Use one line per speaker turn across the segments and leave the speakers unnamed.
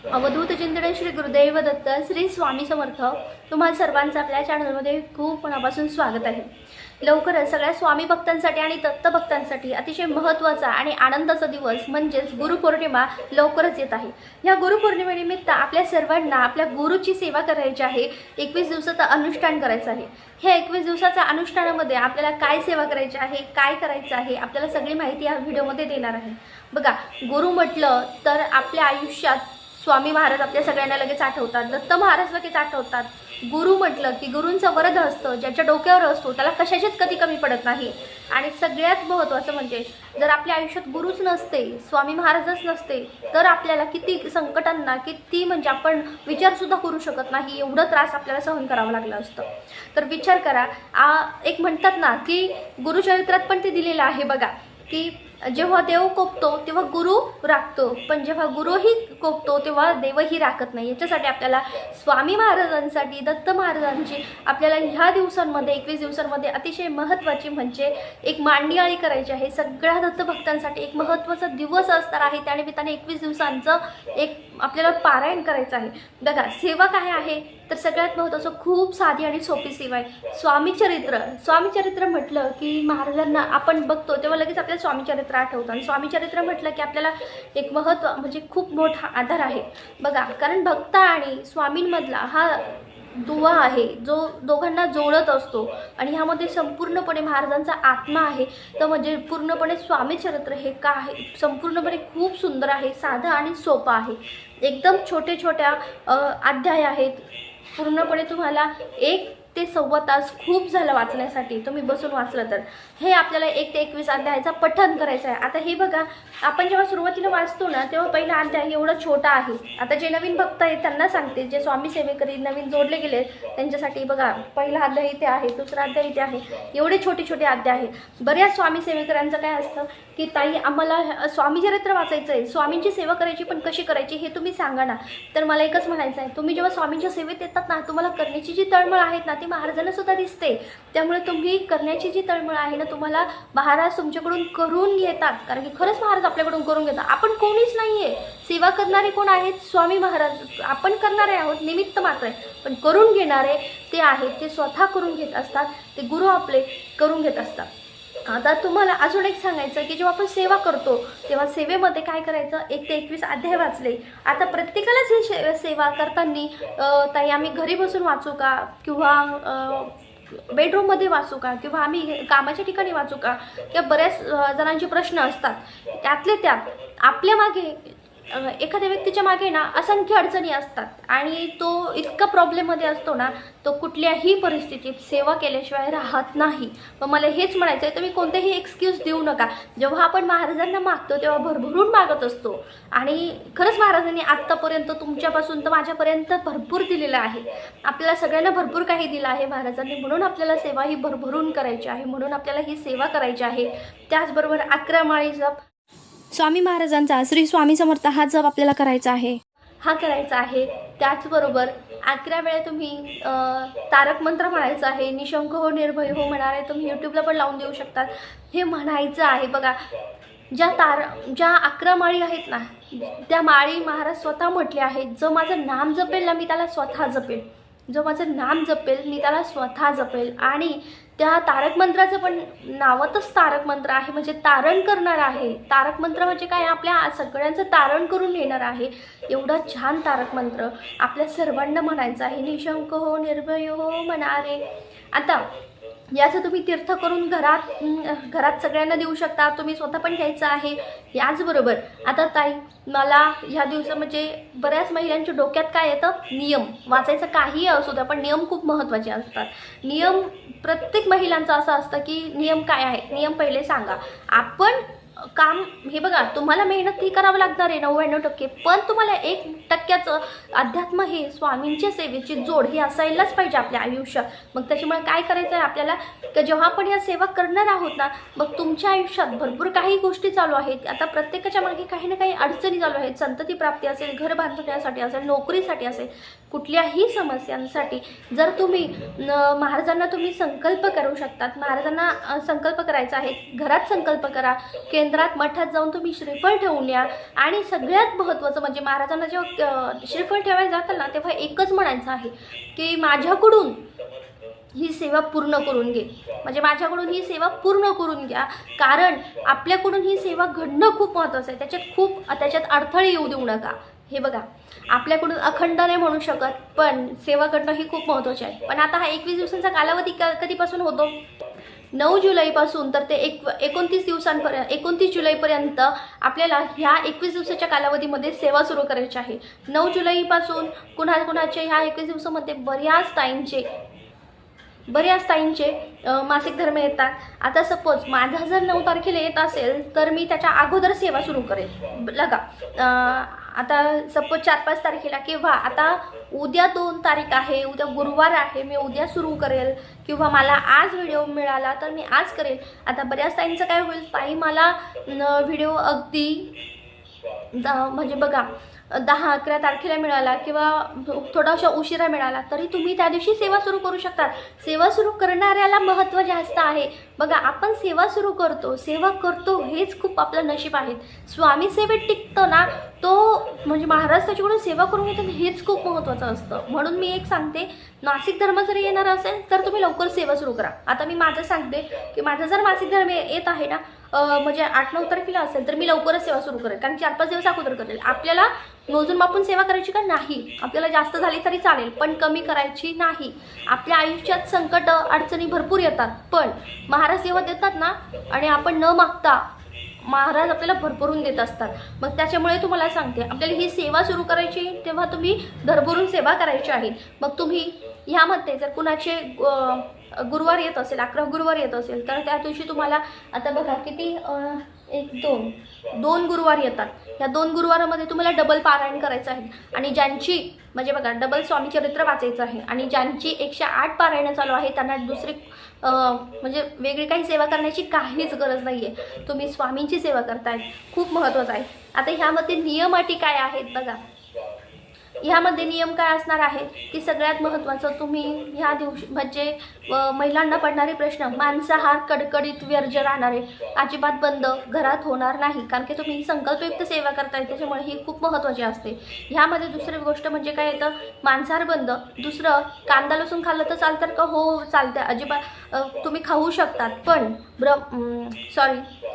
अवधूत चिंतन श्री गुरुदेव दत्त श्री स्वामी समर्थ। तुम्हाला सर्वांचं आपल्या चॅनलमध्ये खूप मनापासून स्वागत आहे। लवकरच सगळ्या स्वामी भक्तांसाठी आणि दत्त भक्तांसाठी अतिशय महत्त्वाचा आणि आनंदाचा दिवस म्हणजेच गुरुपौर्णिमा लवकरच येत आहे। या गुरुपौर्णिमेनिमित्त आपल्या सर्वांना आपल्या गुरुची सेवा करायची आहे। 21 दिवसाचं अनुष्ठान करायचं आहे। ह्या 21 दिवसाच्या अनुष्ठानामध्ये आपल्याला काय सेवा करायची आहे, काय करायचं आहे, आपल्याला सगळी माहिती या व्हिडिओमध्ये देणार आहे। बघा, गुरु म्हटलं तर आपल्या आयुष्यात स्वामी महाराज आपल्या सगळ्यांना लगेच आठवतात, दत्त महाराज लगेच आठवतात। गुरु म्हटलं की गुरूंचं वरद असतं, ज्याच्या डोक्यावर असतो त्याला कशाचीच कधी कमी पडत नाही। आणि सगळ्यात महत्त्वाचं म्हणजे जर आपल्या आयुष्यात गुरुच नसते, स्वामी महाराजच नसते, तर आपल्याला किती संकटांना किती म्हणजे आपण विचारसुद्धा करू शकत नाही, एवढं त्रास आपल्याला सहन करावं लागलं असतं। तर विचार करा, एक म्हणतात ना की गुरुचरित्रात पण ते दिलेलं आहे बघा, की जेव्हा देव कोपतो तेव्हा गुरु राखतो, पण जेव्हा गुरुही कोपतो तेव्हा देवही राखत नाही। याच्यासाठी आपल्याला स्वामी महाराजांसाठी दत्त महाराजांची आपल्याला ह्या दिवसांमध्ये 21 दिवसांमध्ये अतिशय महत्त्वाची म्हणजे एक मांडियाळी करायची आहे। सगळ्या दत्त भक्तांसाठी एक महत्त्वाचा दिवस असणार आहे। त्यानिमित्ताने 21 दिवसांचं एक आपल्याला पारायण करायचं आहे। बघा, सेवा काय आहे तर सगळ्यात महत्त्वाचं खूप साधी आणि सोपी सेवा आहे स्वामीचरित्र। स्वामीचरित्र म्हटलं की महाराजांना आपण बघतो तेव्हा लगेच आपल्याला स्वामीचरित्र आठवतं, आणि स्वामीचरित्र म्हटलं की आपल्याला एक महत्त्व म्हणजे खूप मोठा आधार आहे बघा, कारण भक्त आणि स्वामींमधला हा दुवा आहे जो दोघांना जोडत असतो, आणि ह्यामध्ये संपूर्णपणे महाराजांचा आत्मा आहे। तर म्हणजे पूर्णपणे स्वामीचरित्र हे का आहे, संपूर्णपणे खूप सुंदर आहे, साधं आणि सोपं आहे। एकदम छोटे छोट्या अध्याय आहेत। पूर्णपणे तुम्हाला 1 ते सव्वा तास खूप झालं वाचण्यासाठी, तुम्ही बसून वाचलं तर। हे आपल्याला 1 ते 21 अध्यायाचं पठण करायचं आहे। आता हे बघा, आपण जेव्हा सुरुवातीला वाचतो ना तेव्हा पहिला अध्याय एवढा छोटा आहे। आता जे नवीन भक्त आहेत त्यांना सांगते, जे स्वामी सेवेकरी नवीन जोडले गेले त्यांच्यासाठी बघा, पहिला अध्याय इथे आहे, दुसरा अध्याय इथे आहे, एवढे छोटे छोटे अध्याय आहेत। बऱ्याच स्वामी सेवेकरांचं काय असतं की ताई आम्हाला स्वामीचरित्र वाचायचं आहे, स्वामींची सेवा करायची, पण कशी करायची हे तुम्ही सांगा ना। तर मला एकच म्हणायचं आहे, तुम्ही जेव्हा स्वामींच्या सेवेत येतात ना, तुम्हाला करण्याची जी तळमळ आहेत ना ती महाराजांना सुद्धा दिसते। त्यामुळे तुम्ही करण्याची जी तळमळ आहे ना, तुम्हाला महाराज तुमच्याकडून करून घेतात, कारण की खरंच महाराज आपल्याकडून करून घेतात। आपण कोणीच नाही आहे, सेवा करणारे कोण आहेत? स्वामी महाराज। आपण करणारे आहोत, निमित्त मात्र आहे, पण करून घेणारे ते आहेत, ते स्वतः करून घेत असतात, ते गुरु आपले करून घेत असतात। आता तुम्हाला अजून एक सांगायचं की जेव्हा आपण सेवा करतो तेव्हा सेवेमध्ये काय करायचं, 1 ते 21 अध्याय वाचले। आता प्रत्येकालाच ही सेवा करताना ताई आम्ही घरी बसून वाचू का, किंवा बेडरूममध्ये वाचू का, किंवा आम्ही कामाच्या ठिकाणी वाचू का, किंवा बऱ्याच जणांचे प्रश्न असतात। त्यातले त्यात आपल्या मागे एखाद्या व्यक्तीच्या मागे ना असंख्य अडचणी असतात, आणि तो इतका प्रॉब्लेममध्ये असतो ना, तो कुठल्याही परिस्थितीत सेवा केल्याशिवाय राहत नाही। मग मला हेच म्हणायचं आहे, तुम्ही कोणतेही एक्सक्यूज देऊ नका। जेव्हा आपण महाराजांना मागतो तेव्हा भरभरून मागत असतो, आणि खरंच महाराजांनी आत्तापर्यंत तुमच्यापासून तर माझ्यापर्यंत भरपूर दिलेलं आहे। आपल्याला सगळ्यांना भरपूर काही दिलं आहे महाराजांनी, म्हणून आपल्याला सेवा ही भरभरून करायची आहे, म्हणून आपल्याला ही सेवा करायची आहे। त्याचबरोबर 11 माळी जप, स्वामी महाराजांचा श्री स्वामी समर्थ हा जप आपल्याला करायचा आहे, हा करायचा आहे। त्याचबरोबर 11 वेळा तुम्ही तारक मंत्र म्हणायचं आहे। निशंक हो निर्भय हो म्हणारे तुम्ही यूट्यूबला पण लावून देऊ शकतात, हे म्हणायचं आहे। बघा, ज्या 11 माळी आहेत ना, त्या माळी महाराज स्वतः म्हटले आहेत, जो माझं नाम जपेल ना मी त्याला स्वतः जपेल, जो माझं नाम जपेल मी त्याला स्वतः जपेल। आणि त्या तारक मंत्राचं पण नावातच तारक मंत्र आहे, म्हणजे तारण करणार आहे। तारक मंत्र म्हणजे काय, आपल्या सगळ्यांचं तारण करून नेणार आहे। एवढा छान तारक मंत्र आपल्या सर्वांना म्हणायचं आहे। निशंक हो निर्भय हो म्हणारे। आता याचं तुम्ही तीर्थ करून घरात सगळ्यांना देऊ शकता, तुम्ही स्वतः पण घ्यायचं आहे। याचबरोबर आता ताई मला ह्या दिवसा म्हणजे बऱ्याच महिलांच्या डोक्यात काय येतं, नियम वाचायचं काहीही असू द्या, पण नियम खूप महत्त्वाचे असतात। नियम प्रत्येक महिलांचं असं असतं की नियम काय आहे, नियम पहिले सांगा। आपण काम हे बघा, तुम्हाला मेहनत ही करावं लागणार आहे 99%, पण तुम्हाला 1% अध्यात्म हे स्वामींच्या सेवेची जोड ही असायलाच पाहिजे आपल्या आयुष्यात। मग त्याच्यामुळे काय करायचं आहे आपल्याला, की जेव्हा आपण या सेवा करणार आहोत ना, मग तुमच्या आयुष्यात भरपूर काही गोष्टी चालू आहेत। आता प्रत्येकाच्या मागे काही ना काही अडचणी चालू आहेत, संतती प्राप्ती असेल, घर बांधण्यासाठी असेल, नोकरीसाठी असेल, कुठल्याही समस्यांसाठी जर तुम्ही महाराजांना तुम्ही संकल्प करू शकतात। महाराजांना संकल्प करायचा आहे, घरात संकल्प करा, केंद्रात मंदिरात मठात जाऊन तुम्ही श्रीफळ ठेवून या. आणि सगळ्यात महत्त्वाचं म्हणजे महाराजांना जेव्हा श्रीफळ ठेवायला जाताल ना तेव्हा एकच म्हणायचं आहे की माझ्याकडून ही सेवा पूर्ण करून घे, म्हणजे माझ्याकडून ही सेवा पूर्ण करून घ्या. कारण आपल्याकडून ही सेवा घडणं खूप महत्त्वाचं आहे. त्याच्यात अडथळे येऊ देऊ नका. हे बघा, आपल्याकडून अखंड नाही म्हणू शकत, पण सेवा करणं ही खूप महत्त्वाची आहे. पण आता हा 21 दिवसांचा कालावधी कधीपासून होतो? 9 जुलैपासून तर ते 29 जुलैपर्यंत आपल्याला ह्या 21 दिवसाच्या कालावधीमध्ये सेवा सुरू करायची आहे. 9 जुलैपासून कुणाचे ह्या 21 दिवसामध्ये बऱ्याच ताईंचे मासिक धर्म येतात. आता सपोज माझा जर 9 तारखेला येत असेल तर मी त्याच्या अगोदर सेवा सुरू करेल. बघा, आता सपोज 4-5 तारखेला किंवा आता उद्या 2 तारीख आहे, उद्या गुरुवार आहे, मी उद्या सुरू करेल किंवा मला आज व्हिडिओ मिळाला तर मी आज करेल. आता बऱ्याच ताईंचं काय होईल, ताई मला व्हिडिओ अगदी म्हणजे बघा 10-11 तारखेला मिळाला किंवा थोडासा उशिरा मिळाला तरी तुम्ही त्या दिवशी सेवा सुरू करू शकता. सेवा सुरू करणाऱ्याला महत्त्व जास्त आहे. बघा, आपण सेवा सुरू करतो हेच खूप आपलं नशीब आहे. स्वामी सेवेत टिकतो ना तो म्हणजे महाराज त्याच्याकडून सेवा करून घेतात, हेच खूप महत्त्वाचं असतं. म्हणून मी एक सांगते, मासिक धर्म जरी येणार असेल तर तुम्ही लवकर सेवा सुरू करा. आता मी माझं सांगते की माझा जर मासिक धर्म येत आहे ना म्हणजे 8-9 तारखेला असेल तर मी लवकरच सेवा सुरू करेल, कारण 4-5 दिवस अगोदर करेल. आपल्याला मोजून मापून सेवा करायची का नाही, आपल्याला जास्त झाली तरी चालेल पण कमी करायची नाही. आपल्या आयुष्यात संकट अडचणी भरपूर येतात, पण महाराज जेव्हा देतात ना आणि आपण न मागता महाराज आपल्याला भरभरून देत असतात. मग त्याच्यामुळे तुम्हाला सांगते, आपल्याला ही सेवा सुरू करायची तेव्हा तुम्ही भरभरून सेवा करायची आहे. मग तुम्ही ह्यामध्ये जर कुणाचे गुरुवार येत असेल, 11 गुरुवार येत असेल तर त्या दिवशी तुम्हाला आता बघा किती 2 गुरुवार येतात. या 2 गुरुवारामध्ये तुम्हाला डबल पारायण करायचं आहे. आणि ज्यांची म्हणजे बघा डबल स्वामी चरित्र वाचायचं आहे आणि ज्यांची 108 पारायणं चालू आहे त्यांना दुसरी म्हणजे वेगळी काही सेवा करण्याची काहीच गरज नाही आहे. तुम्ही स्वामींची सेवा करताय, खूप महत्त्वाचं आहे. आता ह्यामध्ये नियम अटी काय आहेत बघा. ह्यामध्ये नियम काय असणार आहे की सगळ्यात महत्त्वाचं, तुम्ही ह्या दिवशी म्हणजे महिलांना पडणारे प्रश्न, मांसाहार कडकडीत वर्ज्य राहणारे अजिबात बंद घरात होणार नाही, कारण की तुम्ही संकल्पयुक्त सेवा करताय त्याच्यामुळे ही खूप महत्त्वाची असते. ह्यामध्ये दुसरी गोष्ट म्हणजे काय येतं, मांसाहार बंद. दुसरं, कांदा लसूण खाल्लं तर चालतं का? हो चालतं, अजिबात तुम्ही खाऊ शकतात, पण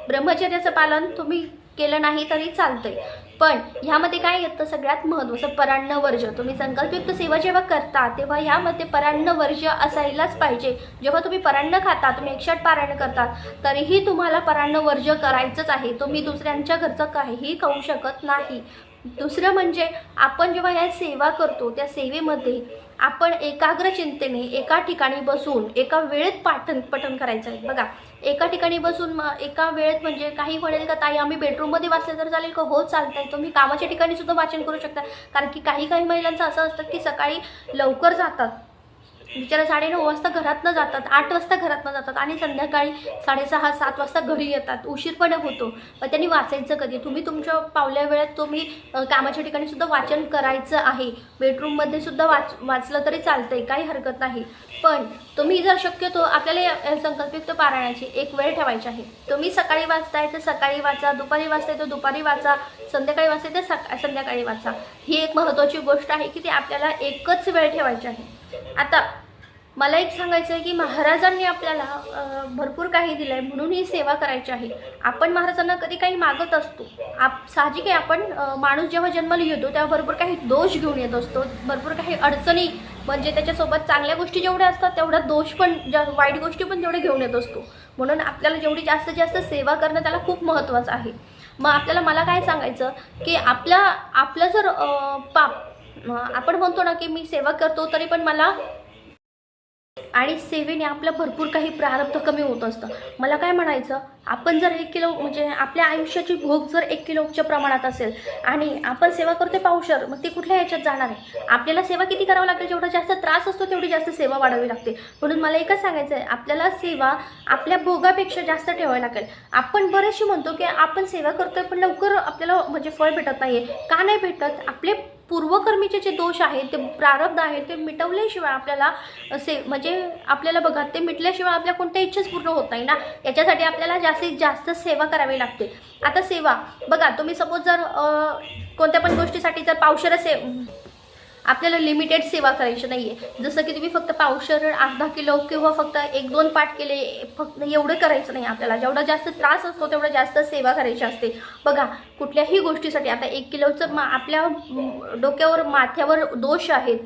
ब्रह्मचर्याचं पालन तुम्ही केलं नाही तरी चालतंय. पण ह्यामध्ये काय येतं, सगळ्यात महत्त्वाचं परान्न वर्ज्य. तुम्ही संकल्पयुक्त सेवा जेव्हा करता तेव्हा ह्यामध्ये परान्न वर्ज्य असायलाच पाहिजे. जेव्हा तुम्ही परान्न खाता, तुम्ही 108 पारायण करतात तरीही तुम्हाला परान्न वर्ज्य करायचंच आहे. तुम्ही दुसऱ्यांच्या घरचं काहीही खाऊ शकत नाही. दुसरं म्हणजे आपण जेव्हा ह्या सेवा करतो त्या सेवेमध्ये आपण एकाग्र चिंतेने एका ठिकाणी बसून एका वेळेत पठण करायचं आहे. बघा, एका ठिकाणी बसून एका वेळेत म्हणजे काही म्हणेल का ताई आम्ही बेडरूममध्ये वाचलं तर चालेल का? हो चालतंय. तुम्ही कामाच्या ठिकाणी सुद्धा वाचन करू शकता, कारण की काही महिलांचं असं असतं की सकाळी लवकर जातात, बिचारा 9:30 वाजता घरातनं जातात, 8 वाजता घरातनं जातात आणि संध्याकाळी 6:30-7 वाजता घरी येतात, उशीरपणे होतो. मग त्यांनी वाचायचं कधी? तुम्ही तुमच्या पावल्या वेळेत तुम्ही कामाच्या ठिकाणी सुद्धा वाचन करायचं आहे. बेडरूममध्ये सुद्धा वाचलं तरी चालतंय, काही हरकत नाही. पण तुम्ही जर शक्यतो आपल्याला संकल्पयुक्त पारायणाची एक वेळ ठेवायची आहे. तुम्ही सकाळी वाचताय तर सकाळी वाचा, दुपारी वाचताय तर दुपारी वाचा, संध्याकाळी वाचताय तर संध्याकाळी वाचा. ही एक महत्त्वाची गोष्ट आहे की ती आपल्याला एकच वेळ ठेवायची आहे. आता मला एक सांगायचं आहे की महाराजांनी आपल्याला भरपूर काही दिलं आहे म्हणून ही सेवा करायची आहे. आपण महाराजांना कधी काही मागत असतो, साहजिक आहे. आपण माणूस जेव्हा जन्माला येतो तेव्हा भरपूर काही दोष घेऊन येत असतो, भरपूर काही अडचणी म्हणजे त्याच्यासोबत चांगल्या गोष्टी जेवढ्या असतात तेवढ्या दोष पण वाईट गोष्टी पण तेवढे घेऊन येत असतो. म्हणून आपल्याला जेवढी जास्तीत जास्त सेवा करणं त्याला खूप महत्त्वाचं आहे. मग मला काय सांगायचं की आपलं जर पाप आपण म्हणतो ना की मी सेवा करतो तरी पण मला आणि सेवेने आपलं भरपूर काही प्रारब्ध कमी होत असतं. मला काय म्हणायचं, आपण जर 1 किलो म्हणजे आपल्या आयुष्याची भोग जर 1 किलोच्या प्रमाणात असेल आणि आपण सेवा करतोय पावशर, मग ती कुठल्या ह्याच्यात जाणार आहे? आपल्याला सेवा किती करावं लागेल, जेवढा जास्त त्रास असतो तेवढी जास्त सेवा वाढवावी लागते. म्हणून मला एकच सांगायचं आहे, आपल्याला सेवा आपल्या भोगापेक्षा जास्त ठेवावी लागेल. आपण बरेचसे म्हणतो की आपण सेवा करतोय पण लवकर आपल्याला म्हणजे फळ भेटत नाही आहे. का नाही भेटत? आपले पूर्वकर्मीचे जे दोष आहेत, ते प्रारब्ध आहेत, ते मिटवल्याशिवाय आपल्याला म्हणजे आपल्याला बघा ते मिटल्याशिवाय आपल्या कोणत्या इच्छाच पूर्ण होत नाही ना. याच्यासाठी आपल्याला जास्तीत जास्त सेवा करावी लागते। आता सेवा बघा, तुम्ही सपोज जर कोणत्या पण गोष्टीसाठी जर पावशेर आपल्याला लिमिटेड सेवा करायची नाही आहे, जसं की तुम्ही फक्त पावशेर अर्धा किलो किंवा फक्त 1-2 पाट केले, फक्त एवढं करायचं नाही आपल्याला। जेवढा जास्त त्रास असतो तेवढा जास्त सेवा करायची असते। बघा, कुठल्याही गोष्टीसाठी आता 1 किलोचं आपल्या डोक्यावर माथ्यावर दोष आहेत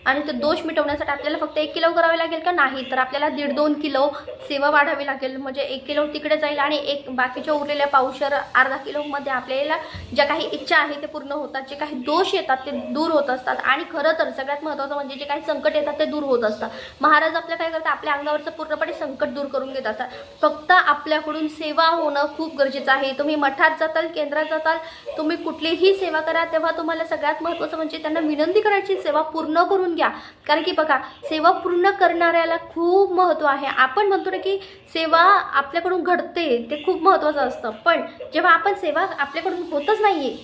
आणि ते दोष मिटवण्यासाठी आपल्याला फक्त 1 किलो करावे लागेल का? नाही, तर आपल्याला 1.5-2 किलो सेवा वाढावी लागेल। म्हणजे 1 किलो तिकडे जाईल आणि बाकीच्या उरलेल्या पावशेर अर्धा किलोमध्ये आपल्याला ज्या काही इच्छा आहे ते पूर्ण होतात, जे काही दोष येतात ते दूर होत असतात आणि खरं तर सगळ्यात महत्त्वाचं म्हणजे जे काही संकट येतात ते दूर होत असतात। महाराज आपल्या काय करतात, आपल्या अंगावरचं पूर्णपणे संकट दूर करून घेत असतात। फक्त आपल्याकडून सेवा होणं खूप गरजेचं आहे। तुम्ही मठात जाताल, केंद्रात जाताल, तुम्ही कुठलीही सेवा करा, तेव्हा तुम्हाला सगळ्यात महत्त्वाचं म्हणजे त्यांना विनंती करायची, सेवा पूर्ण करून घ्या। कारण की बघा, सेवा पूर्ण करणाऱ्याला खूप महत्त्व आहे। आपण म्हणतो ना की सेवा आपल्याकडून घडते, ते खूप महत्त्वाचं असतं, पण जेव्हा आपण सेवा आपल्याकडून होतच नाही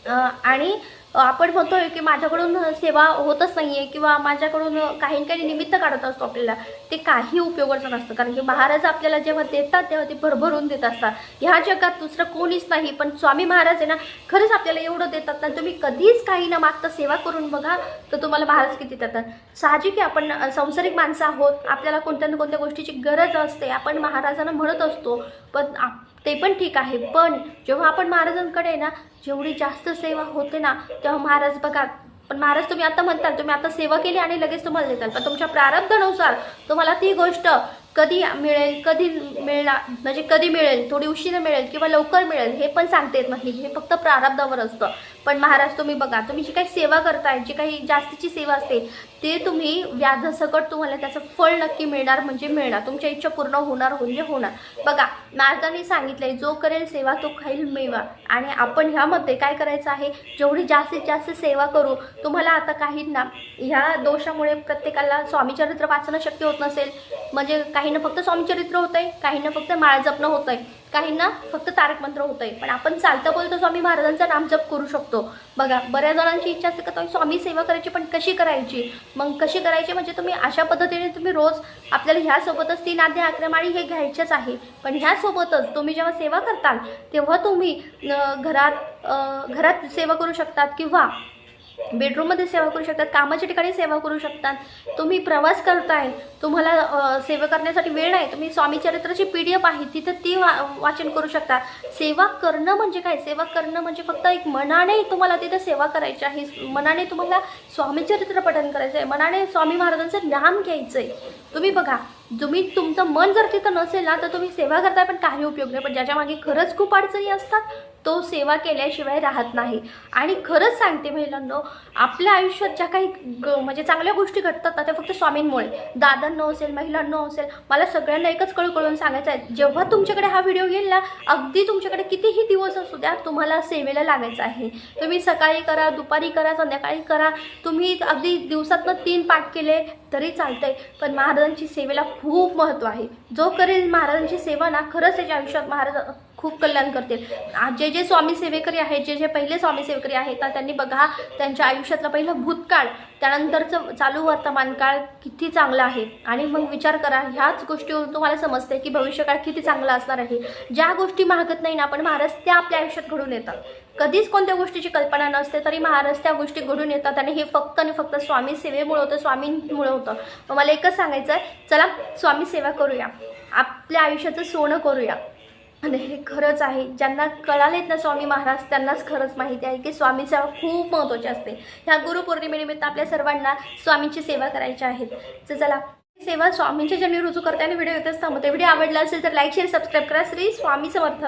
आणि आपण म्हणतोय की माझ्याकडून सेवा होतच नाही आहे किंवा माझ्याकडून काही काही निमित्त काढत असतो आपल्याला, ते काही उपयोगाचं नसतं। कारण की महाराज आपल्याला जेव्हा देतात तेव्हा ते भरभरून देत असतात। ह्या जगात दुसरं कोणीच नाही, पण स्वामी महाराज आहे ना, खरंच आपल्याला एवढं देतात ना। तुम्ही कधीच काही ना मागता सेवा करून बघा, तर तुम्हाला महाराज किती देतात। साहजिक आहे, आपण संसारिक माणसं आहोत, आपल्याला कोणत्या ना कोणत्या गोष्टीची गरज असते, आपण महाराजांना म्हणत असतो, पण ते पण ठीक आहे। पण जेव्हा आपण महाराजांकडे ना जेवढी जास्त सेवा होते ना, तेव्हा महाराज बघा, पण महाराज तुम्ही आता म्हणताल तुम्ही आता सेवा केली आणि लगेच तुम्हाला देताल, पण तुमच्या प्रारब्धानुसार तुम्हाला ती गोष्ट कधी मिळेल, कधी मिळणार, म्हणजे कधी मिळेल, थोडी उशिरा मिळेल किंवा लवकर मिळेल हे पण सांगता येत नाही, हे फक्त प्रारब्धावर असतं। पण महाराज तुम्ही बघा, तुम्ही जी काही सेवा करताय, जी काही जास्तीची सेवा असते ते तुम्ही व्याजासकट तुम्हाला त्याचं फळ नक्की मिळणार म्हणजे मिळणार, तुमच्या इच्छा पूर्ण होणार म्हणजे होणार। बघा, महाराजांनी सांगितलंय, जो करेल सेवा तो खाईल मेवा, आणि आपण ह्यामध्ये काय करायचं आहे, जेवढी जास्तीत जास्त सेवा करू। तुम्हाला आता काहींना ह्या दोषामुळे प्रत्येकाला स्वामीचरित्र वाचणं शक्य होत नसेल, म्हणजे काहींना फक्त स्वामीचरित्र होतंय, काहींना फक्त माळ जपणं होतंय, काहींना फक्त तारक मंत्र होतंय, पण आपण चालतं बोलतो स्वामी महाराजांचा नामजप करू शकतो। बघा, बऱ्याच जणांची इच्छा असते का स्वामी सेवा करायची, पण कशी करायची? मग कशी करायची म्हणजे तुम्ही अशा पद्धतीने तुम्ही रोज आपल्याला ह्यासोबतच 3 अध्याय 11 माळी हे घ्यायचेच आहे, पण ह्यासोबतच तुम्ही जेव्हा सेवा करताल तेव्हा तुम्ही घरात सेवा करू शकतात किंवा बेडरूममध्ये सेवा करू शकतात, कामाच्या ठिकाणी सेवा करू शकतात। तुम्ही प्रवास करताय, तुम्हाला सेवा करण्यासाठी वेळ नाही, तुम्ही स्वामीचरित्राची PDF आहे तिथं ती वाचन करू शकता। सेवा करणं म्हणजे काय? सेवा करणं म्हणजे फक्त एक मनाने तुम्हाला तिथं सेवा करायची आहे, मनाने तुम्हाला स्वामीचरित्र पठण करायचं आहे, मनाने स्वामी महाराजांचं नाम घ्यायचं आहे। तुम्ही बघा, तुम्ही तुमचं मन जर तिथं नसेल ना, तर तुम्ही सेवा करताय पण काही उपयोग नाही, पण ज्याच्या मागे खरंच खूप अडचणी असतात तो सेवा केल्याशिवाय राहत नाही। आणि खरंच सांगते महिलांनो, आपल्या आयुष्यात ज्या काही म्हणजे चांगल्या गोष्टी घडतात ना, त्या फक्त स्वामींमुळे। दादांनो असेल, महिलांनो असेल, मला सगळ्यांना एकच कळकळून सांगायचं आहे, जेव्हा तुमच्याकडे हा व्हिडिओ येईल ना, अगदी तुमच्याकडे कितीही दिवस असू द्या, तुम्हाला सेवेला लागायचं आहे। तुम्ही सकाळी करा, दुपारी करा, संध्याकाळी करा, तुम्ही अगदी दिवसातनं 3 पाठ केले तरी चालतंय, पण महाराजांची सेवेला खूप महत्त्व आहे। जो करेल महाराजांची सेवा ना, खरंच त्याच्या आयुष्यात महाराज खूप कल्याण करतील। जे स्वामी सेवेकरी आहेत, जे पहिले स्वामी सेवेकरी आहेत ना, त्यांनी बघा त्यांच्या आयुष्यातला पहिलं भूतकाळ, त्यानंतरचं चालू वर्तमान काळ किती चांगला आहे, आणि मग विचार करा, ह्याच गोष्टीवरून तुम्हाला समजते की भविष्यकाळ किती चांगला असणार आहे। ज्या गोष्टी मागत नाही ना आपण महाराज, त्या आपल्या आयुष्यात घडून येतात। कधीच कोणत्या गोष्टीची कल्पना नसते तरी महाराज त्या गोष्टी घडून येतात, आणि हे फक्त आणि फक्त स्वामी सेवेमुळे होतं, स्वामींमुळे होतं। मग मला एकच सांगायचं आहे, चला स्वामी सेवा करूया, आपल्या आयुष्याचं सोनं करूया। आणि हे खरंच आहे, ज्यांना कळालेत ना स्वामी महाराज, त्यांनाच खरंच माहिती आहे की स्वामी सेवा खूप महत्त्वाची असते। ह्या गुरुपौर्णिमेनिमित्त आपल्या सर्वांना स्वामींची सेवा करायची आहे। तर चला, सेवा स्वामींच्या चरणी रुजू करताना व्हिडिओ येतच थांबवते। व्हिडिओ आवडला असेल तर लाईक, शेअर, सबस्क्राईब करा। श्री स्वामी समर्थ।